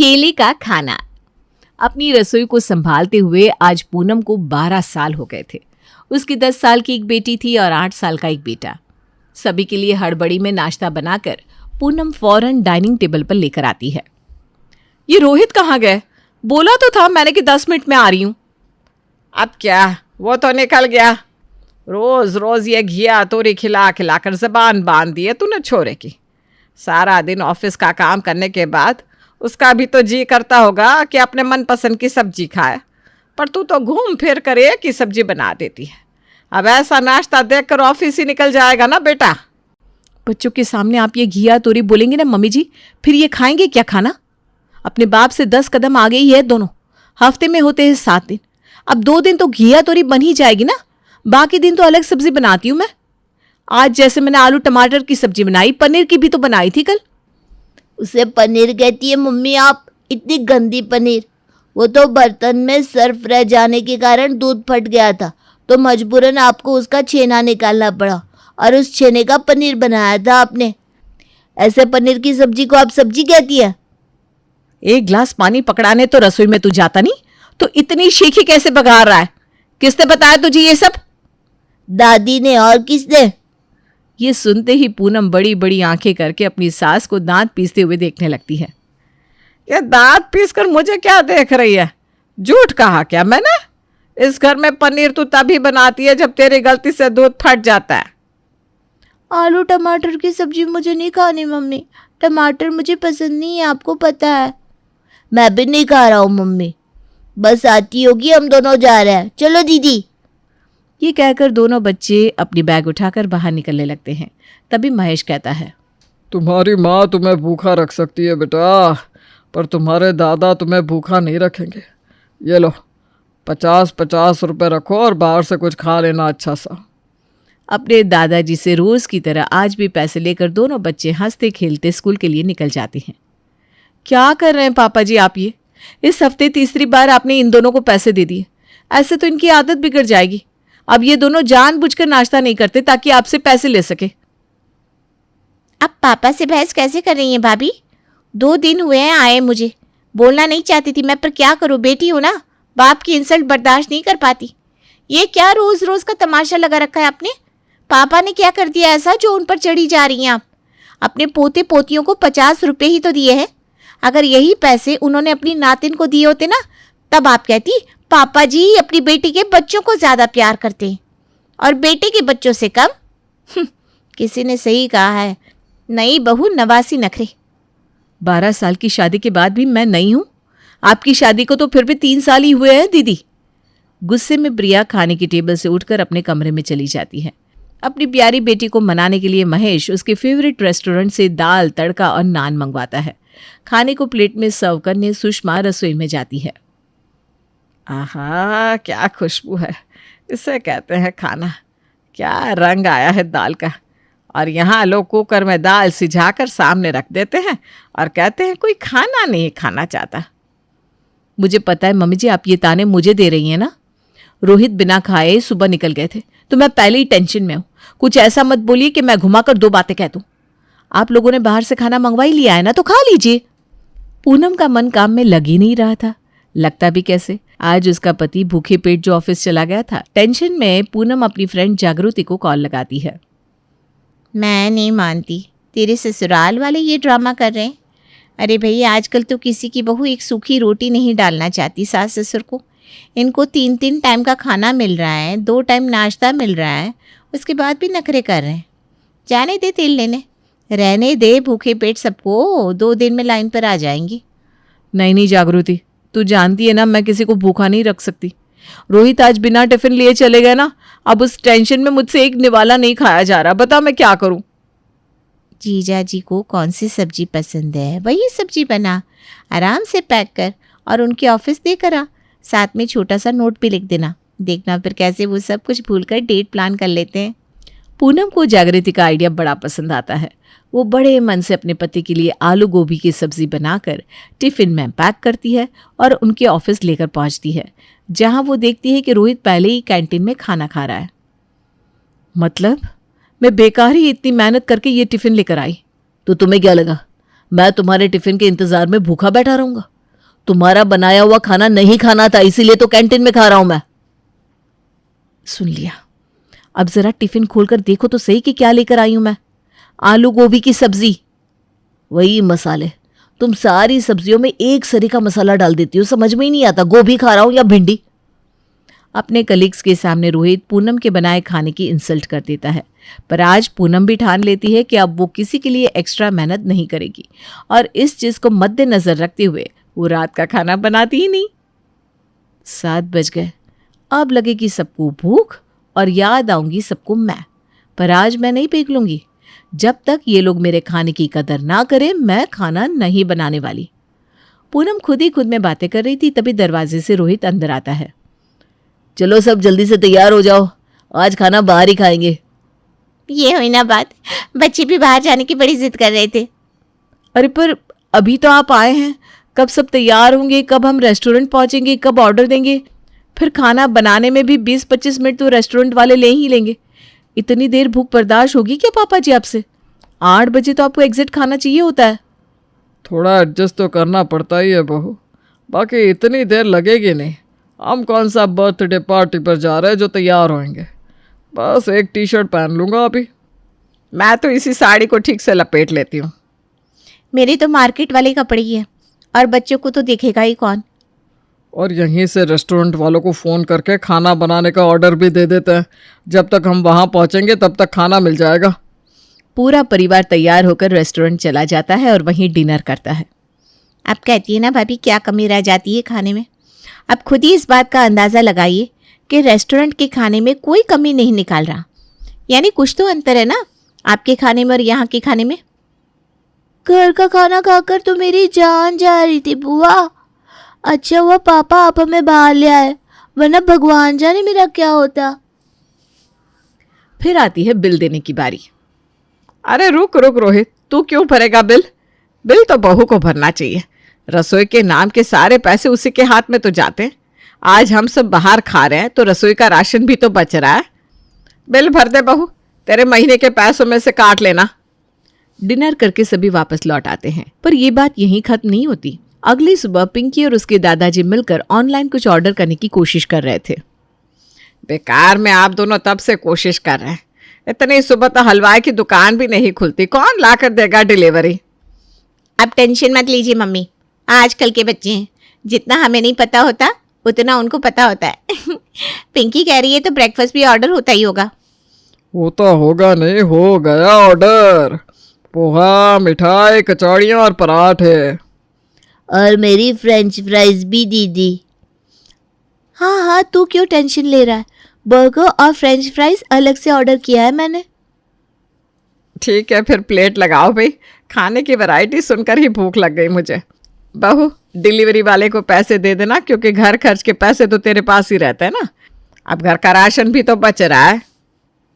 ठेले का खाना। अपनी रसोई को संभालते हुए आज पूनम को 12 साल हो गए थे। उसकी 10 साल की एक बेटी थी और 8 साल का एक बेटा। सभी के लिए हड़बड़ी में नाश्ता बनाकर पूनम फौरन डाइनिंग टेबल पर लेकर आती है। ये रोहित कहाँ गए? बोला तो था मैंने कि 10 मिनट में आ रही हूँ। अब क्या, वो तो निकल गया। रोज रोज ये घिया तोरी खिला खिलाकर जबान बांध दिए तूने छोरे की। सारा दिन ऑफिस का काम करने के बाद उसका भी तो जी करता होगा कि अपने मनपसंद की सब्जी खाए, पर तू तो घूम फिर कर एक ही सब्जी बना देती है। अब ऐसा नाश्ता देखकर ऑफिस ही निकल जाएगा ना बेटा। बच्चों के सामने आप ये घिया तोरी बोलेंगे ना मम्मी जी, फिर ये खाएंगे क्या खाना? अपने बाप से 10 कदम आगे ही है दोनों। हफ्ते में होते हैं 7 दिन, अब 2 दिन तो घिया तोरी बन ही जाएगी ना। बाकी दिन तो अलग सब्जी बनाती हूं मैं। आज जैसे मैंने आलू टमाटर की सब्जी बनाई, पनीर की भी तो बनाई थी कल। उसे पनीर कहती है मम्मी आप? इतनी गंदी पनीर। वो तो बर्तन में सर्फ रह जाने के कारण दूध फट गया था, तो मजबूरन आपको उसका छेना निकालना पड़ा और उस छेने का पनीर बनाया था आपने। ऐसे पनीर की सब्जी को आप सब्जी कहती है? एक गिलास पानी पकड़ाने तो रसोई में तू जाता नहीं, तो इतनी शीखी कैसे बघार रहा है? किसने बताया तुझे ये सब? दादी ने। और किसने? ये सुनते ही पूनम बड़ी बड़ी आंखें करके अपनी सास को दांत पीसते हुए देखने लगती है। ये दांत पीस कर मुझे क्या देख रही है? झूठ कहा क्या मैंने? इस घर में पनीर तू तभी बनाती है जब तेरी गलती से दूध फट जाता है। आलू टमाटर की सब्जी मुझे नहीं खानी मम्मी। टमाटर मुझे पसंद नहीं है, आपको पता है। मैं भी नहीं खा रहा हूँ मम्मी। बस आती होगी, हम दोनों जा रहे हैं। चलो दीदी। ये कहकर दोनों बच्चे अपनी बैग उठाकर बाहर निकलने लगते हैं। तभी महेश कहता है, तुम्हारी माँ तुम्हें भूखा रख सकती है बेटा, पर तुम्हारे दादा तुम्हें भूखा नहीं रखेंगे। ये लो 50-50 रुपए रखो और बाहर से कुछ खा लेना अच्छा सा। अपने दादाजी से रोज की तरह आज भी पैसे लेकर दोनों बच्चे हंसते खेलते स्कूल के लिए निकल जाते हैं। क्या कर रहे हैं पापा जी आप? ये इस हफ्ते तीसरी बार आपने इन दोनों को पैसे दे दिए। ऐसे तो इनकी आदत बिगड़ जाएगी। अब ये दोनों जानबूझकर नाश्ता नहीं करते ताकि आपसे पैसे ले सके। अब पापा से बहस कैसे कर रही हैं भाभी? 2 दिन हुए हैं आए मुझे। बोलना नहीं चाहती थी मैं, पर क्या करूं, बेटी हो ना, बाप की इंसल्ट बर्दाश्त नहीं कर पाती। ये क्या रोज रोज का तमाशा लगा रखा है आपने? पापा ने क्या कर दिया ऐसा जो उन पर चढ़ी जा रही हैं आप? अपने पोते पोतियों को 50 रुपये ही तो दिए हैं। अगर यही पैसे उन्होंने अपनी नातिन को दिए होते ना, तब आप कहती पापा जी अपनी बेटी के बच्चों को ज़्यादा प्यार करते हैं और बेटे के बच्चों से कम। किसी ने सही कहा है, नई बहू नवासी नखरे। 12 साल की शादी के बाद भी मैं नई हूं? आपकी शादी को तो फिर भी 3 साल ही हुए हैं दीदी। गुस्से में प्रिया खाने की टेबल से उठकर अपने कमरे में चली जाती है। अपनी प्यारी बेटी को मनाने के लिए महेश उसके फेवरेट रेस्टोरेंट से दाल तड़का और नान मंगवाता है। खाने को प्लेट में सर्व करने सुषमा रसोई में जाती है। आहा, क्या खुशबू है। इसे कहते हैं खाना। क्या रंग आया है दाल का। और यहाँ लोग कुकर में दाल सिझाकर सामने रख देते हैं और कहते हैं कोई खाना नहीं खाना चाहता। मुझे पता है मम्मी जी, आप ये ताने मुझे दे रही हैं ना। रोहित बिना खाए सुबह निकल गए थे, तो मैं पहले ही टेंशन में हूँ। कुछ ऐसा मत बोलिए कि मैं घुमाकर 2 बातें कह दूँ। आप लोगों ने बाहर से खाना मंगवा ही लिया है ना, तो खा लीजिए। पूनम का मन काम में लग ही नहीं रहा था। लगता भी कैसे, आज उसका पति भूखे पेट जो ऑफिस चला गया था। टेंशन में पूनम अपनी फ्रेंड जागृति को कॉल लगाती है। मैं नहीं मानती, तेरे ससुराल वाले ये ड्रामा कर रहे हैं। अरे भैया, आजकल तो किसी की बहू एक सूखी रोटी नहीं डालना चाहती सास ससुर को। इनको 3-3 टाइम का खाना मिल रहा है, 2 टाइम नाश्ता मिल रहा है, उसके बाद भी नखरे कर रहे हैं। जाने दे तेल लेने, रहने दे भूखे पेट सबको, 2 दिन में लाइन पर आ जाएंगी। नहीं जागृति, तू जानती है ना मैं किसी को भूखा नहीं रख सकती। रोहित आज बिना टिफिन लिए चले गए ना, अब उस टेंशन में मुझसे एक निवाला नहीं खाया जा रहा। बता मैं क्या करूं? जीजा जी को कौन सी सब्जी पसंद है वही सब्जी बना, आराम से पैक कर और उनके ऑफिस देकर आ। साथ में छोटा सा नोट भी लिख देना। देखना फिर कैसे वो सब कुछ भूलकर डेट प्लान कर लेते हैं। पूनम को जागृति का आइडिया बड़ा पसंद आता है। वो बड़े मन से अपने पति के लिए आलू गोभी की सब्जी बनाकर टिफिन में पैक करती है और उनके ऑफिस लेकर पहुंचती है, जहां वो देखती है कि रोहित पहले ही कैंटीन में खाना खा रहा है। मतलब मैं बेकार ही इतनी मेहनत करके ये टिफिन लेकर आई, तो तुम्हें क्या लगा मैं तुम्हारे टिफिन के इंतजार में भूखा बैठा रहूंगा? तुम्हारा बनाया हुआ खाना नहीं खाना था, इसीलिए तो कैंटीन में खा रहा हूं मैं। सुन लिया। अब जरा टिफिन खोलकर देखो तो सही कि क्या लेकर आई हूं मैं। आलू गोभी की सब्जी, वही मसाले। तुम सारी सब्जियों में एक सरी का मसाला डाल देती हो, समझ में ही नहीं आता गोभी खा रहा हूं या भिंडी। अपने कलीग्स के सामने रोहित पूनम के बनाए खाने की इंसल्ट कर देता है, पर आज पूनम भी ठान लेती है कि अब वो किसी के लिए एक्स्ट्रा मेहनत नहीं करेगी और इस चीज को मद्देनजर रखते हुए वो रात का खाना बनाती ही नहीं। 7 बज गए। अब लगेगी सबको भूख और याद आऊंगी सबको मैं, पर आज मैं नहीं पेक लूंगी। जब तक ये लोग मेरे खाने की कदर ना करें मैं खाना नहीं बनाने वाली। पूनम खुद ही खुद में बातें कर रही थी, तभी दरवाजे से रोहित अंदर आता है। चलो सब जल्दी से तैयार हो जाओ, आज खाना बाहर ही खाएंगे। ये हुई ना बात, बच्चे भी बाहर जाने की बड़ी जिद कर रहे थे। अरे पर अभी तो आप आए हैं, कब सब तैयार होंगे, कब हम रेस्टोरेंट पहुंचेंगे, कब ऑर्डर देंगे? फिर खाना बनाने में भी 20-25 मिनट तो रेस्टोरेंट वाले ले ही लेंगे। इतनी देर भूख बर्दाश्त होगी क्या पापा जी आपसे? 8 बजे तो आपको एग्जिट खाना चाहिए होता है। थोड़ा एडजस्ट तो करना पड़ता ही है बहू, बाकी इतनी देर लगेगी नहीं। हम कौन सा बर्थडे पार्टी पर जा रहे हैं जो तैयार होंगे। बस एक टी शर्ट पहन लूँगा अभी। मैं तो इसी साड़ी को ठीक से लपेट लेती हूँ। मेरे तो मार्केट वाले कपड़े ही है और बच्चों को तो देखेगा ही कौन। और यहीं से रेस्टोरेंट वालों को फ़ोन करके खाना बनाने का ऑर्डर भी दे देते हैं। जब तक हम वहाँ पहुँचेंगे तब तक खाना मिल जाएगा। पूरा परिवार तैयार होकर रेस्टोरेंट चला जाता है और वहीं डिनर करता है। अब कहती है ना भाभी, क्या कमी रह जाती है खाने में। अब खुद ही इस बात का अंदाज़ा लगाइए कि रेस्टोरेंट के खाने में कोई कमी नहीं निकाल रहा, यानी कुछ तो अंतर है ना आपके खाने में और यहाँ के खाने में। घर का खाना खाकर तो मेरी जान जा रही थी बुआ। अच्छा हुआ पापा आप हमें बाहर ले आए, वरना भगवान जाने मेरा क्या होता। फिर आती है बिल देने की बारी। अरे रुक रुक रोहित, तू क्यों भरेगा बिल? बिल तो बहू को भरना चाहिए। रसोई के नाम के सारे पैसे उसी के हाथ में तो जाते हैं। आज हम सब बाहर खा रहे हैं तो रसोई का राशन भी तो बच रहा है। बिल भर दे बहू, तेरे महीने के पैसों में से काट लेना। डिनर करके सभी वापस लौट आते हैं, पर यह बात यहीं खत्म नहीं होती। अगली सुबह पिंकी और उसके दादाजी मिलकर ऑनलाइन कुछ ऑर्डर करने की कोशिश कर रहे थे। बेकार में आप दोनों तब से कोशिश कर रहे हैं। इतनी सुबह तो हलवाई की दुकान भी नहीं खुलती, कौन ला कर देगा डिलीवरी? अब टेंशन मत लीजिए मम्मी, आजकल के बच्चे हैं, जितना हमें नहीं पता होता उतना उनको पता होता है। पिंकी कह रही है तो ब्रेकफास्ट भी ऑर्डर होता ही होगा। होता होगा नहीं, हो गया ऑर्डर। पोहा, मिठाई, कचौड़ियाँ और पराठे। और मेरी फ्रेंच फ्राइज भी दीदी। हाँ हाँ, तू क्यों टेंशन ले रहा है, बर्गर और फ्रेंच फ्राइज अलग से ऑर्डर किया है मैंने। ठीक है फिर प्लेट लगाओ भाई, खाने की वैरायटी सुनकर ही भूख लग गई मुझे। बहू डिलीवरी वाले को पैसे दे देना, क्योंकि घर खर्च के पैसे तो तेरे पास ही रहते हैं ना। अब घर का राशन भी तो बच रहा है।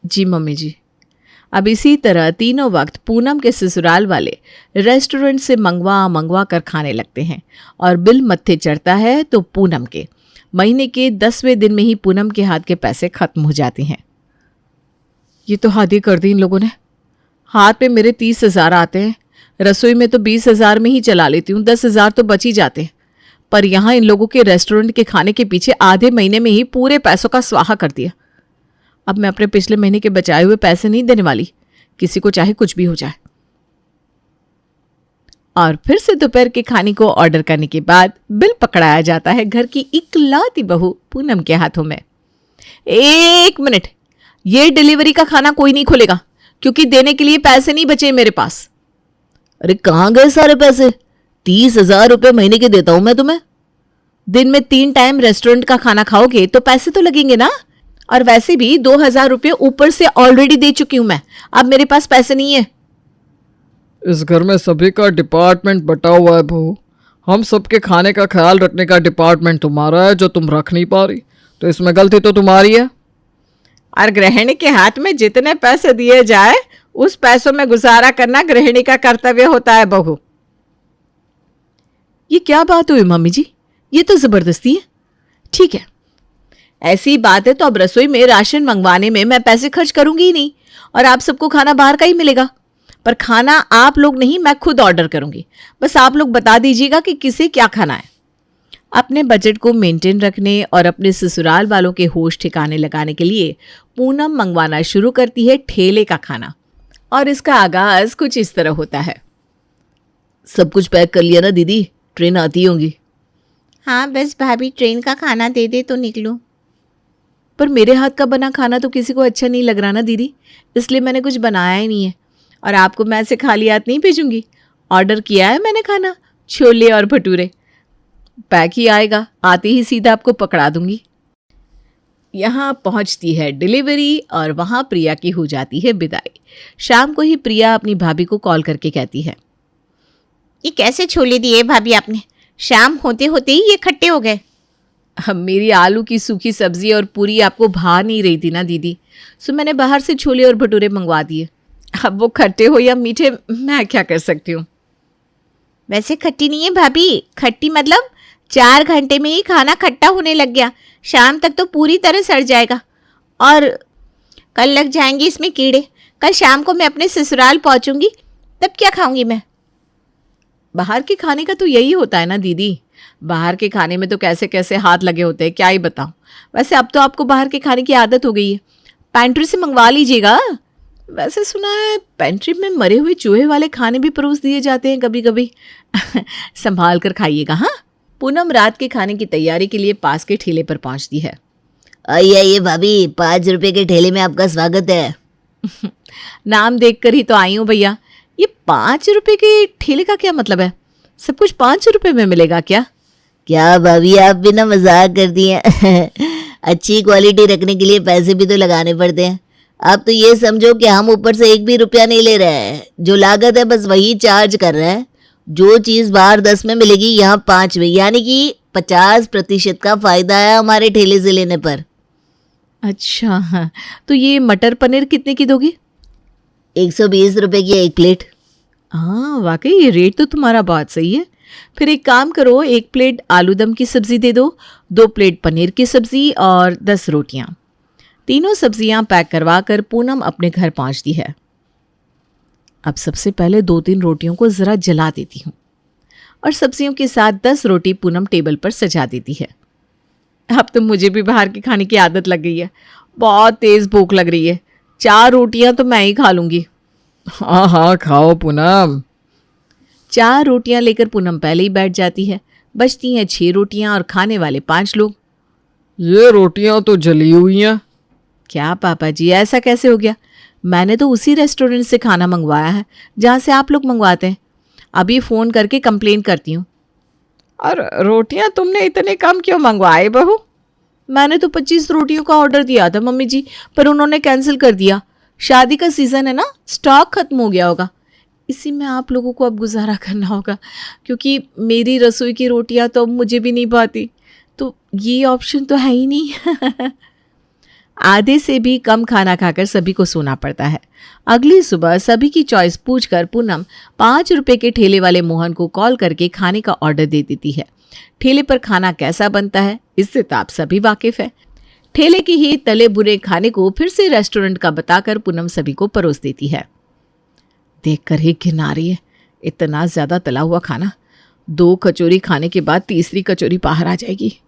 जी मम्मी जी। अब इसी तरह तीनों वक्त पूनम के ससुराल वाले रेस्टोरेंट से मंगवा कर खाने लगते हैं और बिल मत्थे चढ़ता है तो पूनम के। महीने के 10वें दिन में ही पूनम के हाथ के पैसे खत्म हो जाते हैं। ये तो हद ही कर दी इन लोगों ने। हाथ में मेरे 30,000 आते हैं, रसोई में तो 20,000 में ही चला लेती हूँ, 10,000 तो बच ही जाते हैं। पर यहाँ इन लोगों के रेस्टोरेंट के खाने के पीछे आधे महीने में ही पूरे पैसों का स्वाहा कर दिया। अब मैं अपने पिछले महीने के बचाए हुए पैसे नहीं देने वाली, किसी को चाहे कुछ भी हो जाए। और फिर से दोपहर के खाने को ऑर्डर करने के बाद बिल पकड़ाया जाता है घर की इकलौती बहू पूनम के हाथों में। 1 मिनट, ये डिलीवरी का खाना कोई नहीं खोलेगा, क्योंकि देने के लिए पैसे नहीं बचे मेरे पास। अरे कहाँ गए सारे पैसे? 30,000 रुपये महीने के देता हूं मैं तुम्हें। दिन में 3 टाइम रेस्टोरेंट का खाना खाओगे तो पैसे तो लगेंगे ना। और वैसे भी 2,000 रुपये ऊपर से ऑलरेडी दे चुकी हूं मैं, अब मेरे पास पैसे नहीं है। इस घर में सभी का डिपार्टमेंट बटा हुआ है बहू। हम सबके खाने का ख्याल रखने का डिपार्टमेंट तुम्हारा है जो तुम रख नहीं पा रही, तो इसमें गलती तो तुम्हारी है। और गृहिणी के हाथ में जितने पैसे दिए जाए उस पैसों में गुजारा करना गृहिणी का कर्तव्य होता है बहू। ये क्या बात हुई मम्मी जी, ये तो जबरदस्ती है। ठीक है, ऐसी बात है तो अब रसोई में राशन मंगवाने में मैं पैसे खर्च करूंगी ही नहीं और आप सबको खाना बाहर का ही मिलेगा। पर खाना आप लोग नहीं, मैं खुद ऑर्डर करूंगी। बस आप लोग बता दीजिएगा कि किसे क्या खाना है। अपने बजट को मेंटेन रखने और अपने ससुराल वालों के होश ठिकाने लगाने के लिए पूनम मंगवाना शुरू करती है ठेले का खाना। और इसका आगाज कुछ इस तरह होता है। सब कुछ पैक कर लिया ना दीदी, ट्रेन आती होंगी। हाँ बस भाभी ट्रेन का खाना दे दे तो निकलूं। पर मेरे हाथ का बना खाना तो किसी को अच्छा नहीं लग रहा ना दीदी, इसलिए मैंने कुछ बनाया ही नहीं है। और आपको मैं ऐसे खाली हाथ नहीं भेजूंगी। ऑर्डर किया है मैंने खाना, छोले और भटूरे। पैक ही आएगा, आते ही सीधा आपको पकड़ा दूंगी। यहाँ पहुँचती है डिलीवरी और वहाँ प्रिया की हो जाती है विदाई। शाम को ही प्रिया अपनी भाभी को कॉल करके कहती है, ये कैसे छोले दिए भाभी आपने? शाम होते होते ही ये खट्टे हो गए। अब मेरी आलू की सूखी सब्जी और पूरी आपको भा नहीं रही थी ना दीदी, सो मैंने बाहर से छोले और भटूरे मंगवा दिए। अब वो खट्टे हो या मीठे, मैं क्या कर सकती हूँ। वैसे खट्टी नहीं है भाभी, खट्टी मतलब 4 घंटे में ही खाना खट्टा होने लग गया। शाम तक तो पूरी तरह सड़ जाएगा और कल लग जाएंगे इसमें कीड़े। कल शाम को मैं अपने ससुराल पहुंचूंगी, तब क्या खाऊंगी मैं? बाहर के खाने का तो यही होता है ना दीदी, बाहर के खाने में तो कैसे कैसे हाथ लगे होते हैं, क्या ही बताऊं। वैसे अब तो आपको बाहर के खाने की आदत हो गई है, पैंट्री से मंगवा लीजिएगा। वैसे सुना है पेंट्री में मरे हुए चूहे वाले खाने भी परोस दिए जाते हैं कभी कभी। संभाल कर खाइएगा। हाँ। पूनम रात के खाने की तैयारी के लिए पास के ठेले पर पहुंचती है। आइए आइए भाभी, 5 रुपए के ठेले में आपका स्वागत है। नाम देखकर ही तो आई हूँ भैया। ये 5 रुपए के ठेले का क्या मतलब है? सब कुछ 5 रुपए में मिलेगा क्या? क्या भाभी, आप भी ना मजाक कर दिए। अच्छी क्वालिटी रखने के लिए पैसे भी तो लगाने पड़ते हैं। आप तो ये समझो कि हम ऊपर से 1 भी रुपया नहीं ले रहे हैं, जो लागत है बस वही चार्ज कर रहे हैं। जो चीज़ बाहर 10 में मिलेगी यहाँ 5 में, यानी कि 50% का फायदा है हमारे ठेले से लेने पर। अच्छा हाँ, तो ये मटर पनीर कितने की दोगी? 120 रुपए की 1 प्लेट। हाँ वाकई ये रेट तो तुम्हारा बहुत सही है। फिर एक काम करो, 1 प्लेट आलू दम की सब्ज़ी दे दो, 2 प्लेट पनीर की सब्ज़ी और 10 रोटियां। तीनों सब्जियां पैक करवा कर पूनम अपने घर पहुंचती है। अब सबसे पहले 2-3 रोटियों को ज़रा जला देती हूँ और सब्जियों के साथ 10 रोटी पूनम टेबल पर सजा देती है। अब तो मुझे भी बाहर के खाने की आदत लग गई है, बहुत तेज़ भूख लग रही है। 4 रोटियां तो मैं ही खा लूँगी। हाँ हाँ खाओ पूनम। 4 रोटियां लेकर पूनम पहले ही बैठ जाती है। बचती हैं 6 रोटियां और खाने वाले 5 लोग। ये रोटियां तो जली हुई हैं। क्या पापा जी, ऐसा कैसे हो गया? मैंने तो उसी रेस्टोरेंट से खाना मंगवाया है जहाँ से आप लोग मंगवाते हैं। अभी फ़ोन करके कंप्लेन करती हूँ। और रोटियां तुमने इतने कम क्यों मंगवाए बहू? मैंने तो 25 रोटियों का ऑर्डर दिया था मम्मी जी, पर उन्होंने कैंसिल कर दिया। शादी का सीज़न है ना, स्टॉक खत्म हो गया होगा। इसी में आप लोगों को अब गुजारा करना होगा, क्योंकि मेरी रसोई की रोटियां तो अब मुझे भी नहीं भाती, तो ये ऑप्शन तो है ही नहीं। आधे से भी कम खाना खाकर सभी को सोना पड़ता है। अगली सुबह सभी की चॉइस पूछकर पूनम 5 रुपए के ठेले वाले मोहन को कॉल करके खाने का ऑर्डर दे देती है। ठेले पर खाना कैसा बनता है इससे तो आप सभी वाकिफ है। ठेले के ही तले बुरे खाने को फिर से रेस्टोरेंट का बताकर पूनम सभी को परोस देती है। देखकर ही घिन आ रही है, इतना ज़्यादा तला हुआ खाना। 2 कचौरी खाने के बाद तीसरी कचौरी बाहर आ जाएगी।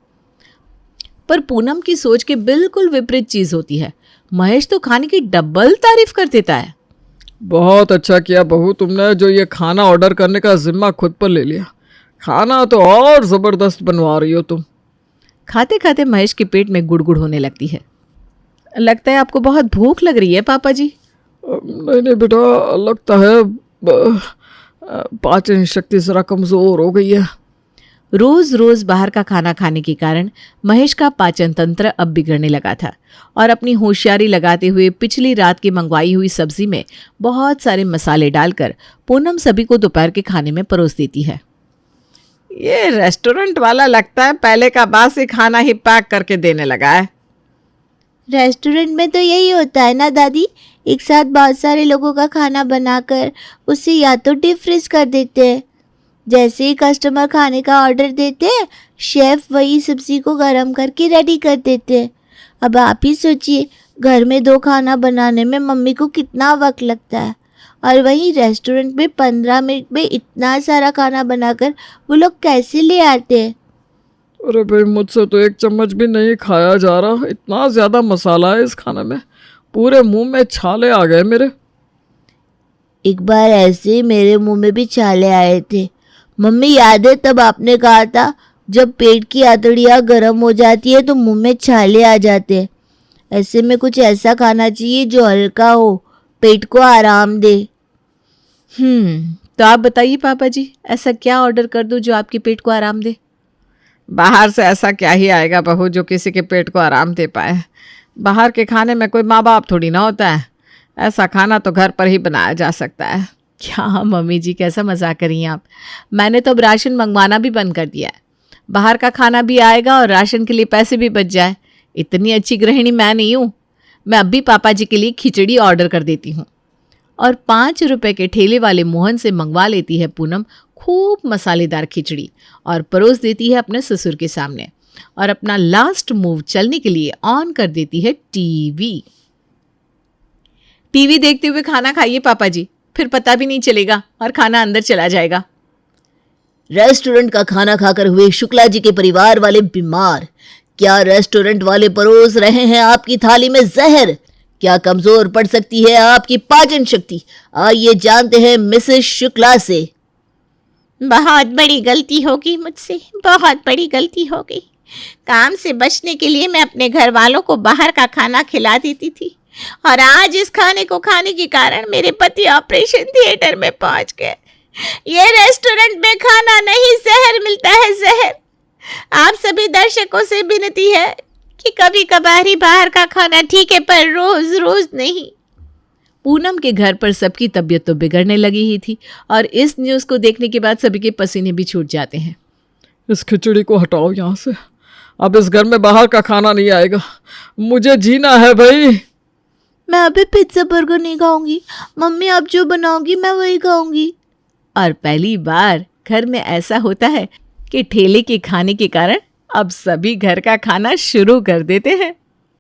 पर पूनम की सोच के बिल्कुल विपरीत चीज़ होती है। महेश तो खाने की डबल तारीफ कर देता है। बहुत अच्छा किया बहू तुमने, जो ये खाना ऑर्डर करने का जिम्मा खुद पर ले लिया। खाना तो और ज़बरदस्त बनवा रही हो तुम। खाते खाते महेश के पेट में गुड़गुड़ होने लगती है। लगता है आपको बहुत भूख लग रही है पापा जी। नहीं नहीं बेटा, लगता है पाचन शक्ति ज़रा कमज़ोर हो गई है। रोज रोज बाहर का खाना खाने के कारण महेश का पाचन तंत्र अब बिगड़ने लगा था और अपनी होशियारी लगाते हुए पिछली रात की मंगवाई हुई सब्जी में बहुत सारे मसाले डालकर पूनम सभी को दोपहर के खाने में परोस देती है। ये रेस्टोरेंट वाला लगता है पहले का बासी खाना ही पैक करके देने लगा है। रेस्टोरेंट में तो यही होता है ना दादी, एक साथ बहुत सारे लोगों का खाना बनाकर उसे या तो डीप फ्रीज कर देते हैं। जैसे ही कस्टमर खाने का ऑर्डर देते हैं, शेफ वही सब्जी को गर्म करके रेडी कर देते हैं। अब आप ही सोचिए, घर में 2 खाना बनाने में मम्मी को कितना वक्त लगता है, और वहीं रेस्टोरेंट में 15 मिनट में इतना सारा खाना बनाकर वो लोग कैसे ले आते हैं। अरे भाई मुझसे तो एक चम्मच भी नहीं खाया जा रहा, इतना ज़्यादा मसाला है इस खाने में, पूरे मुंह में छाले आ गए मेरे। एक बार ऐसे ही मेरे मुंह में भी छाले आए थे। मम्मी याद है तब आपने कहा था जब पेट की आंतड़ियाँ गर्म हो जाती है तो मुंह में छाले आ जाते हैं। ऐसे में कुछ ऐसा खाना चाहिए जो हल्का हो, पेट को आराम दे। तो आप बताइए पापा जी, ऐसा क्या ऑर्डर कर दूं जो आपके पेट को आराम दे? बाहर से ऐसा क्या ही आएगा बहू जो किसी के पेट को आराम दे पाए। बाहर के खाने में कोई माँ बाप थोड़ी ना होता है, ऐसा खाना तो घर पर ही बनाया जा सकता है। क्या मम्मी जी, कैसा मजाक कर रही हैं आप? मैंने तो अब राशन मंगवाना भी बंद कर दिया है। बाहर का खाना भी आएगा और राशन के लिए पैसे भी बच जाए। इतनी अच्छी गृहिणी मैं नहीं हूँ। मैं अब भी पापा जी के लिए खिचड़ी ऑर्डर कर देती हूँ। और 5 रुपए के ठेले वाले मोहन से मंगवा लेती है पूनम खूब मसालेदार खिचड़ी और परोस देती है अपने ससुर के सामने, और अपना लास्ट मूव चलने के लिए ऑन कर देती है टीवी। टीवी देखते हुए खाना खाइए पापा जी, फिर पता भी नहीं चलेगा और खाना अंदर चला जाएगा। रेस्टोरेंट का खाना खाकर हुए शुक्ला जी के परिवार वाले बीमार। क्या रेस्टोरेंट वाले परोस रहे हैं आपकी थाली में जहर? क्या कमजोर पड़ सकती है आपकी पाचन शक्ति? आइए जानते हैं मिसेस शुक्ला से। बहुत बड़ी गलती होगी मुझसे, बहुत बड़ी गलती हो गई। काम से बचने के लिए मैं अपने घर वालों को बाहर का खाना खिला देती थी, और आज इस खाने को खाने के कारण मेरे पति ऑपरेशन थिएटर में पहुंच गए। ये रेस्टोरेंट में खाना नहीं, जहर मिलता है, जहर। आप सभी दर्शकों से विनती है कि कभी कभार ही बाहर का खाना ठीक है, पर रोज रोज नहीं। पूनम के घर पर सबकी तबीयत तो बिगड़ने लगी ही थी, और इस न्यूज़ को देखने के बाद सभी के पसीने भी छूट जाते हैं। इस खिचड़ी को हटाओ यहाँ से, अब इस घर में बाहर का खाना नहीं आएगा, मुझे जीना है भाई। मैं अभी पिज्जा बर्गर नहीं खाऊंगी, मम्मी आप जो बनाओगी मैं वही खाऊंगी। और पहली बार घर में ऐसा होता है कि ठेले के खाने के कारण अब सभी घर का खाना शुरू कर देते हैं।